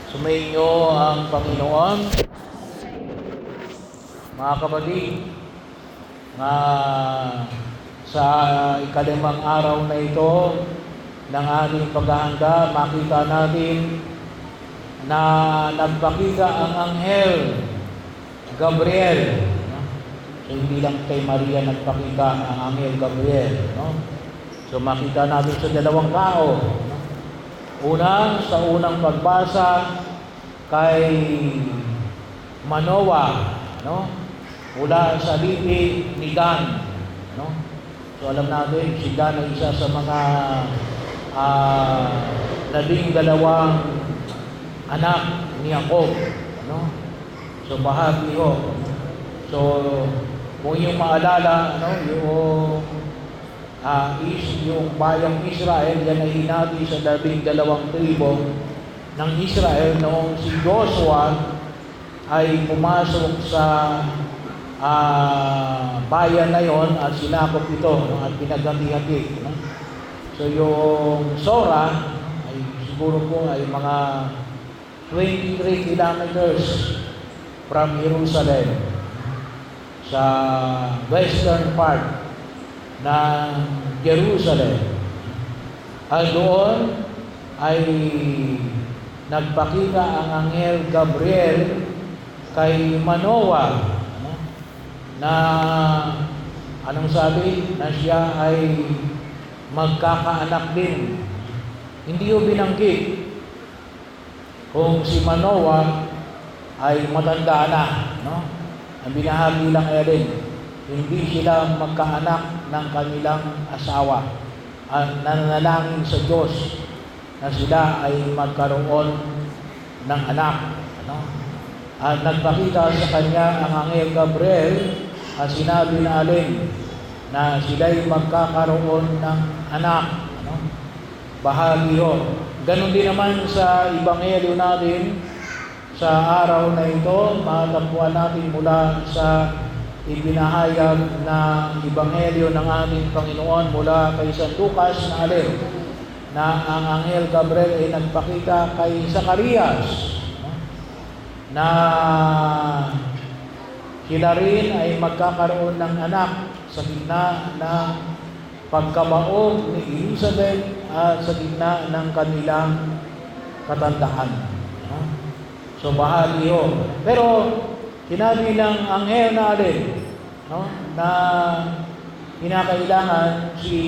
Sumainyo ang Panginoon, mga kapatid, na sa ikalimang araw na ito ng ating paghahanda, makita natin na nagpakita ang Anghel Gabriel. No? So, hindi lang kay Maria nagpakita ang Anghel Gabriel. No? So makita natin sa dalawang tao. No? Sa unang pagbasa kay Manoah, no? Mula sa lipi ni Dan, no? So alam natin, si Dan ay isa sa mga 12 anak ni Jacob, no? So bahagi ho. So kung yung maalala, no, yung bayang Israel, yan ay hinati sa 12 tribo ng Israel noong si Joshua ay pumasok sa bayan na yon at sinakop ito, no, at pinaghanti-hanti. No? So yung Sora ay siguro po ay mga 23 kilometers from Jerusalem sa western part ng Jerusalem. At doon ay nagpakita ang Anghel Gabriel kay Manoah, na anong sabi? Na siya ay magkakaanak din. Hindi yung binanggit kung si Manoah ay matanda na, no? Ang binahagi lang ay rin, hindi sila magkaanak ng kanilang asawa. Nananalangin sa Diyos na sila ay magkaroon ng anak. Ano? At nagpakita sa kanya ang Anghel Gabriel at sinabi na alin na sila ay magkakaroon ng anak. Ano? Bahagi ho. Ganon din naman sa Ebanghelyo natin sa araw na ito, matagpuan natin mula sa ibinahayag na Ebanghelyo ng ating Panginoon mula kay San Lucas na alin, na ang Anghel Gabriel ay nagpakita kay Zacarias, no? Na sila rin ay magkakaroon ng anak sa gitna ng pagkabaog ni Elizabeth at sa gitna ng kanilang katandaan. No? So bahagi ho. Pero sinabi ng anghel na alin, no, na kinakailangan si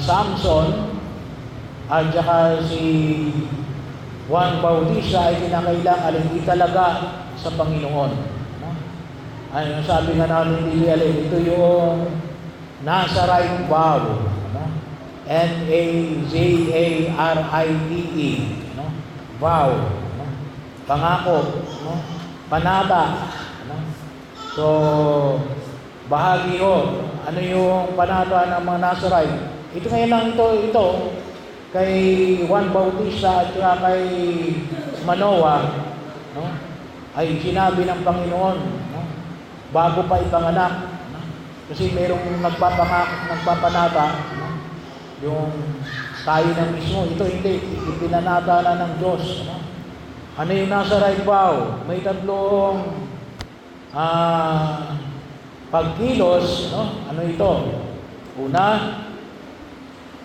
Samson at saka si Juan Bautista ay kinakailangan hindi talaga sa Panginoon. No? Ay, sabi nga namin dili alin, ito yung Nazarite vow, no? Nazarite, no? Vow, no? Pangako, no? Panata, no? So bahagi ho, ano yung panata ng mga Nazarite? Ito ngayon lang ito kay Juan Bautista at kay Manoah, no? Ay sinabi ng Panginoon, no? Bago pa ipanganak, no? Kasi merong nagpapanata, no? Yung tayo na mismo, ito hindi, ipinanata na ng Diyos, no? Ano yung Nazarite vow? May tatlong pagkilos, no? Ano ito? Una,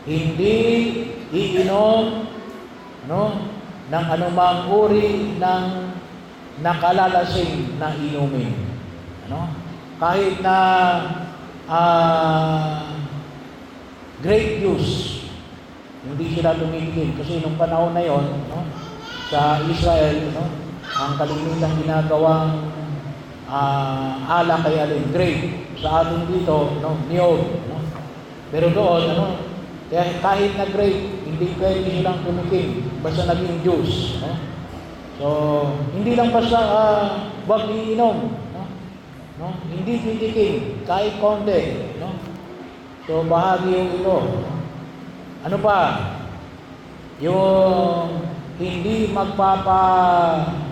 hindi iinom, no, ng anumang uri ng nakalalasing na inumin. Ano? Kahit na grape juice, hindi sila tumitigil. Kasi nung panahon na yon, no, sa Israel, no, ang kalimitang ginagawang alak kay alin, grape. Sa atin dito, no, niyog. No? Pero doon, ano, kaya kahit na grape, hindi pwede silang tumikim, basta naging juice. No? So, hindi lang basta wag iinom. No? No? Hindi titikim, kahit konti. No? So, bahagi yung ito. Ano pa? Yung hindi magpapagupit.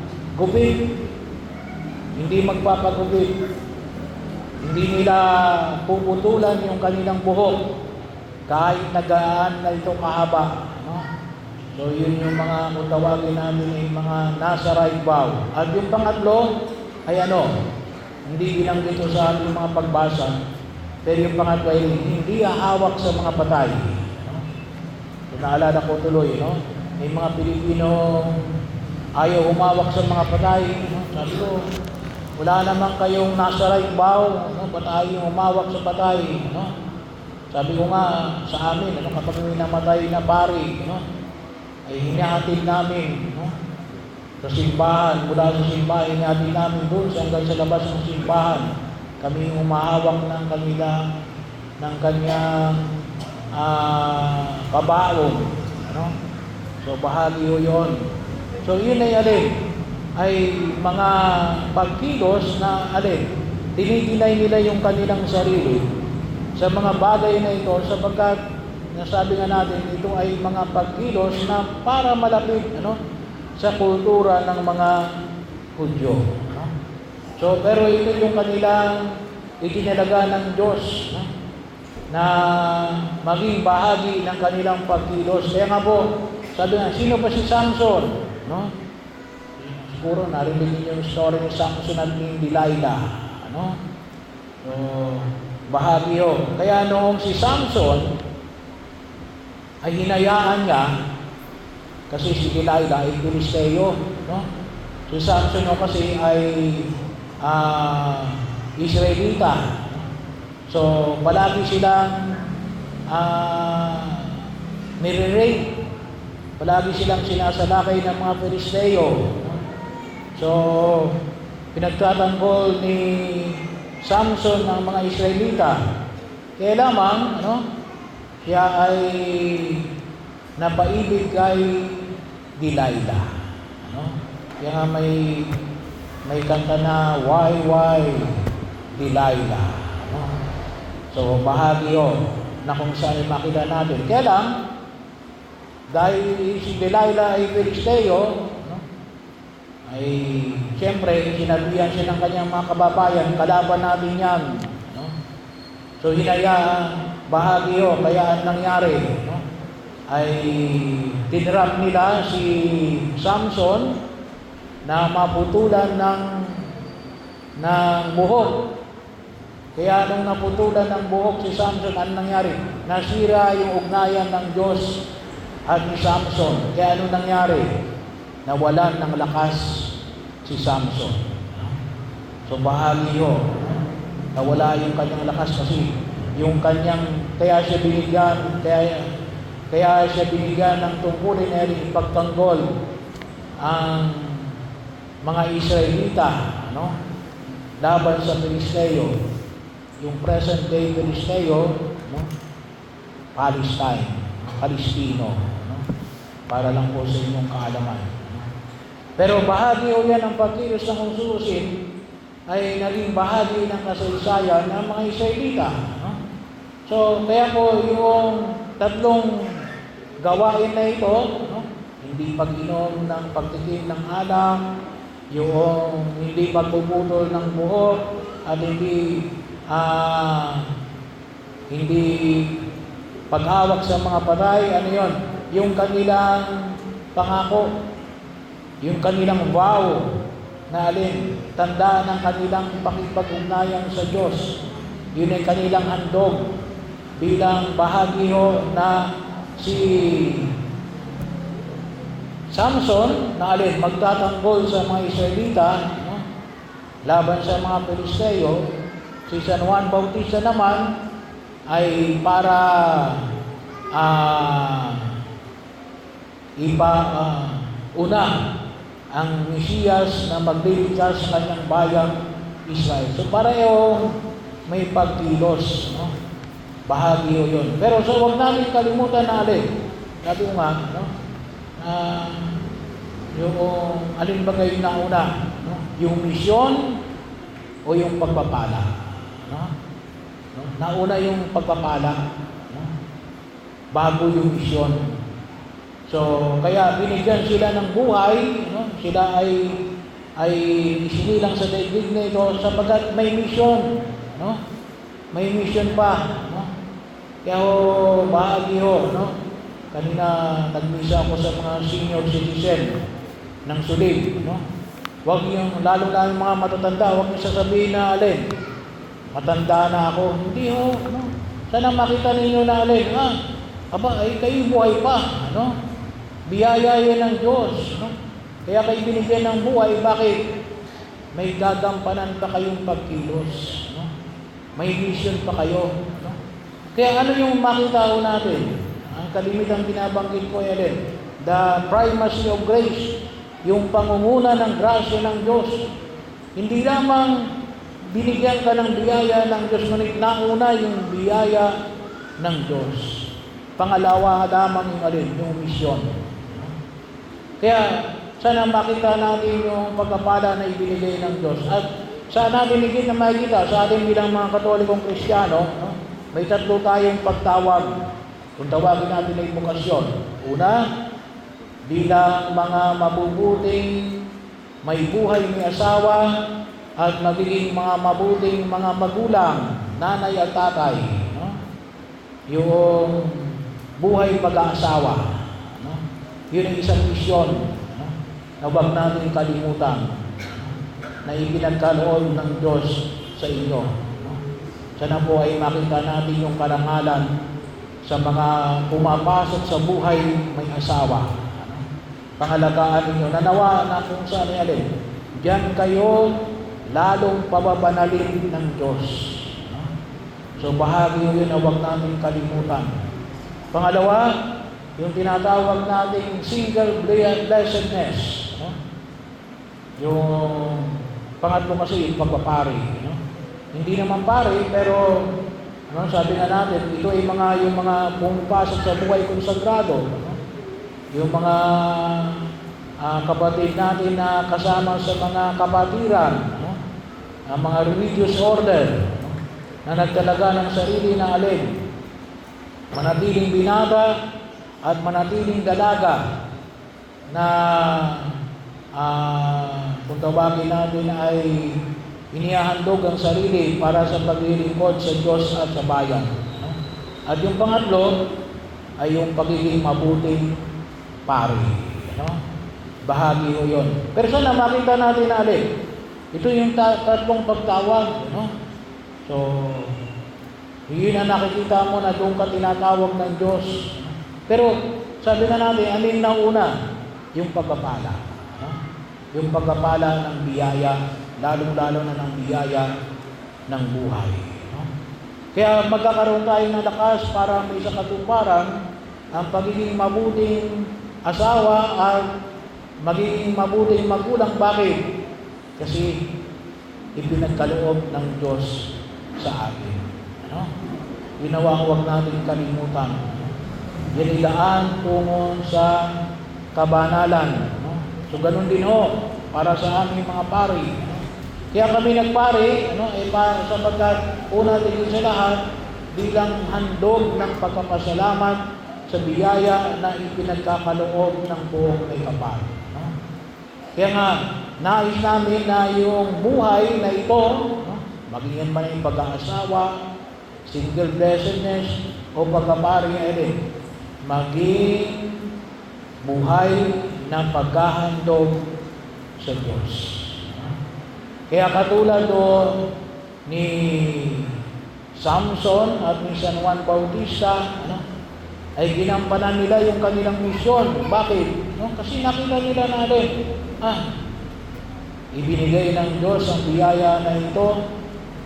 Hindi magpapagupit. Hindi nila puputulan yung kanilang buhok kahit nagaan na ito kahaba. No? So yun yung mga kung tawagin namin ay mga nasa right vow. At yung pangatlo ay hindi binanggit ito sa ating mga pagbasa, pero yung pangatlo ay hindi hahawak sa mga patay. So naalala ko tuloy, may mga Pilipino ayaw humawak sa mga patay. Sabi ko, wala naman kayong nasa right vow, ba't ayaw humawak sa patay? Sabi ko nga sa amin, kapag may namatay na pari, ay hinahatid namin, sa simbahan, mula sa simbahan, hinahatid namin doon hanggang sa labas ng simbahan. Kami humahawak ng kanyang kabaong. So bahagi yun. So yun ay mga pagkilos na dinidinay nila yung kanilang sarili sa mga bagay na ito sapagkat nasabi nga natin ito ay mga pagkilos na para malapit sa kultura ng mga Hudyo. So pero ito yung kanilang itinalaga ng Diyos na maging bahagi ng kanilang pagkilos. Kaya nga po, sabi nga, sino ba si Samson? Siguro narinig niyo yung story ni Samson at ni Delilah. So, bahagi yun. Kaya noong si Samson ay hinayaan niya, kasi si Delilah ay Filisteo. Si Samson kasi ay Israelita. So, palagi silang nire-rape. Palagi silang sinasalakay ng mga Filisteo. So, pinagtatanggol ni Samson ng mga Israelita. Kaya lamang, siya ay napaibig kay Delilah. Kaya nga may kanta na, Why, Delilah. So, bahagi yun na kung saan makita natin. Kaya lang, dahil si Delilah ay Filisteo, ay siyempre, sinabihan siya ng kanyang mga kababayan, kalaban natin yan. So, hinayaan, bahagi yun, kaya ang nangyari, ay tinrap nila si Samson na maputulan ng buhok. Kaya nung naputulan ng buhok si Samson, ano nangyari? Nasira yung ugnayan ng Diyos at ni Samson. Kaya ano nangyari? Nawalan ng lakas si Samson. So bahagi yun. Nawala yung kanyang lakas kasi yung kanyang, kaya siya binigyan ng tungkulin na ipagtanggol ang mga Israelita, laban sa Filisteo. Yung present day Filisteo, Palestino, para lang po sa inyong kaalaman. Pero bahagi o yan ang pagkilos ng ususin ay naging bahagi ng kasaysayan ng mga Israelita. So, kaya po yung tatlong gawain na ito, hindi pag-inom ng pagtikim ng alak, yung hindi pagpuputol ng buhok, at hindi paghawak sa mga patay, yon? Yung kanilang pangako, yung kanilang vow, na tanda ng kanilang pakipag-ugnayan sa Diyos. Yun ay kanilang handog bilang bahagi na si Samson, na magtatanggol sa mga Israelita, laban sa mga Filisteo. Si San Juan Bautista naman ay para una ang Mesiyas na magliligtas sa kanyang bayang Israel. So pareho may pagkilos, bahagi yun. Pero so huwag namin kalimutan na sabi ko nga, yung alin ba ngayon na una, yung misyon o yung pagpapala. Nauna yung pagpapala, bago yung misyon. So, kaya binigyan sila ng buhay, sila ay isinilang sa daigdig na ito sapagkat may misyon, may misyon pa, Kaya bahagi kanina nagmisa ako sa mga senior citizen ng Sulig, no? Huwag yung, lalo-lalo mga matatanda, huwag niyo sasabihin na alin, matanda na ako. Hindi ho, no? Sana makita ninyo na alin, aba, ay kayo buhay pa, ano? Biyaya yan ng Diyos, no? Kaya kayo binigyan ng buhay, bakit? May gagampanan pa kayong pagkilos, no? May mission pa kayo, no? Kaya ano yung makita ho natin? Ang kalimitang binabanggit ko ay alin, the primacy of grace, yung pangunguna ng grasya ng Diyos. Hindi lamang binigyan ka ng biyaya ng Diyos, ngunit nauna yung biyaya ng Diyos. Pangalawa lamang yung alin, yung misyon. Kaya sana makita natin yung pagpapala na ibinigay ng Diyos. At sana binigyan na makikita sa ating bilang mga Katolikong Kristiyano, no? May tatlo tayong pagtawag. Kung tawagin natin ay bukasyon. Una, bilang mga mabubuting may buhay, may asawa, at magiging mga mabuting mga magulang, nanay at tatay, no? Yung buhay pag-aasawa, no? Yun ang isang misyon, no? Na huwag natin kalimutan, no? Na ipinagkaloob ng Diyos sa inyo, no? Sana po ay makita natin yung karangalan sa mga pumapasok sa buhay may asawa. Pangalagaan ninyo, nanawa na kung saan alin, diyan kayo lalong pababanalin ng Diyos. So bahagi yun na huwag natin kalimutan. Pangalawa, yung tinatawag nating single blessedness. Yung pangatlo kasi yung pagpapari. Hindi naman pari, pero sabi nga natin, ito ay yung mga pumapasok sa buhay konsagrado. Yung mga kapatid natin na kasama sa mga kapatiran, no? Ang mga religious order, no? Na nagtalaga ng sarili na alin, manatiling binata at manatiling dalaga na kung tawagin natin ay inihahandog ang sarili para sa paglilingkod sa Diyos at sa bayan, no? At yung pangatlo ay yung pagiging mabuting pari, no? Bahagi ko yun. Pero sana makita natin na alin, ito yung tatlong pagtawag, no? So, yun ang nakikita mo na doon ka tinatawag ng Diyos. Pero sabi na natin, alin na una? Yung pagpapala, no? Yung pagpapala ng biyaya, lalong-lalo na ng biyaya ng buhay, no? Kaya magkakaroon tayo ng lakas para may sa katuparan ang pagiging mabuting asawa at magiging mabuting magulang. Bakit? Kasi ipinagkaloob ng Diyos sa atin, ano? Ginawa huwag natin kalimutan, ano? Yan ilaan tungo sa kabanalan, ano? So ganun din ho para sa aming mga pari, ano? Kaya kami nagpari, ano? Sapagkat una tingin sa lahat bilang handog ng pagpapasalamat sa biyaya na ipinagkakaloob ng buong may kapal, no? Kaya nga, nais namin na yung buhay na ito, no? Maging man yung pag-aasawa, single blessedness, o pagkapari ay maging buhay na paghahandog sa Diyos, no? Kaya katulad doon ni Samson at ni San Juan Bautista, ano? Ay ginampanan nila yung kanilang misyon. Bakit? No? Kasi nakita nila na ibinigay ng Diyos ang biyaya na ito,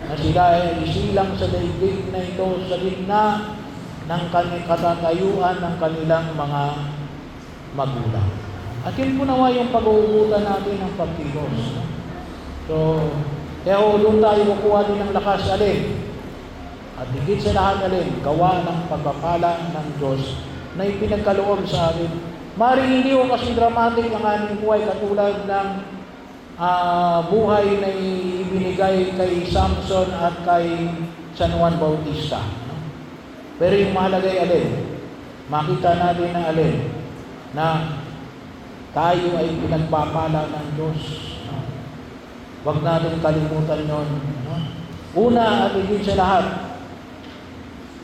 na sila ay isilang sa daigdig na ito sa gitna ng katatayuan ng kanilang mga magulang. At yun po nawa yung pag-uugutan natin ng pagkilos, no? So, kaya doon tayo kukuha din ng lakas alin. At higit sa lahat alin, gawa ng pagpapala ng Diyos na ipinagkaloob sa atin. Maring hindi ko kasi dramatic ang aming buhay katulad ng buhay na ibinigay kay Samson at kay San Juan Bautista, no? Pero yung mahalaga ay alin, makita natin na alin, na tayo ay pinagpapala ng Diyos, no? Huwag natin kalimutan yun, no? Una at higit sa lahat,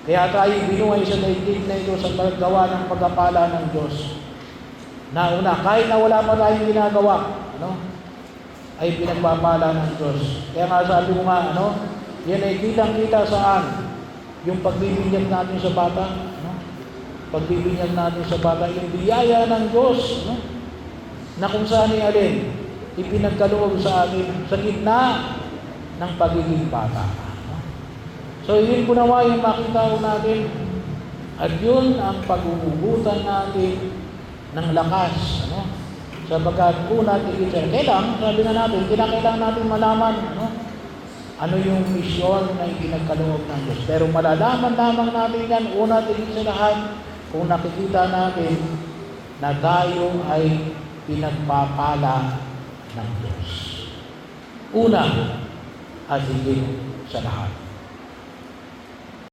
Kaya tayo binuhay sa daigdig na ito sa paggawa ng pagpapala ng Diyos. Una, kahit na wala pa tayong ginagawa, ay pinagpapala ng Diyos. Kaya nga sabi ko nga, yan ay kitang-kita saan? Yung pagbibinyag natin sa bata, pagbibinyag natin sa bata, yung biyaya ng Diyos, na kung saan alin, ipinagkaloob sa atin sa gitna ng pagiging bata. So, yun po nawa yung makita natin, at yun ang pag-uugutan natin ng lakas, sapagkat una tigit kailangan, sabi na natin, kinakailangan natin malaman, ano yung misyon na ipinagkaloob ng Diyos. Pero malalaman lamang natin yan, una tigit sa lahat, kung nakikita natin na tayo ay pinagpapala ng Diyos. Una at higit sa lahat.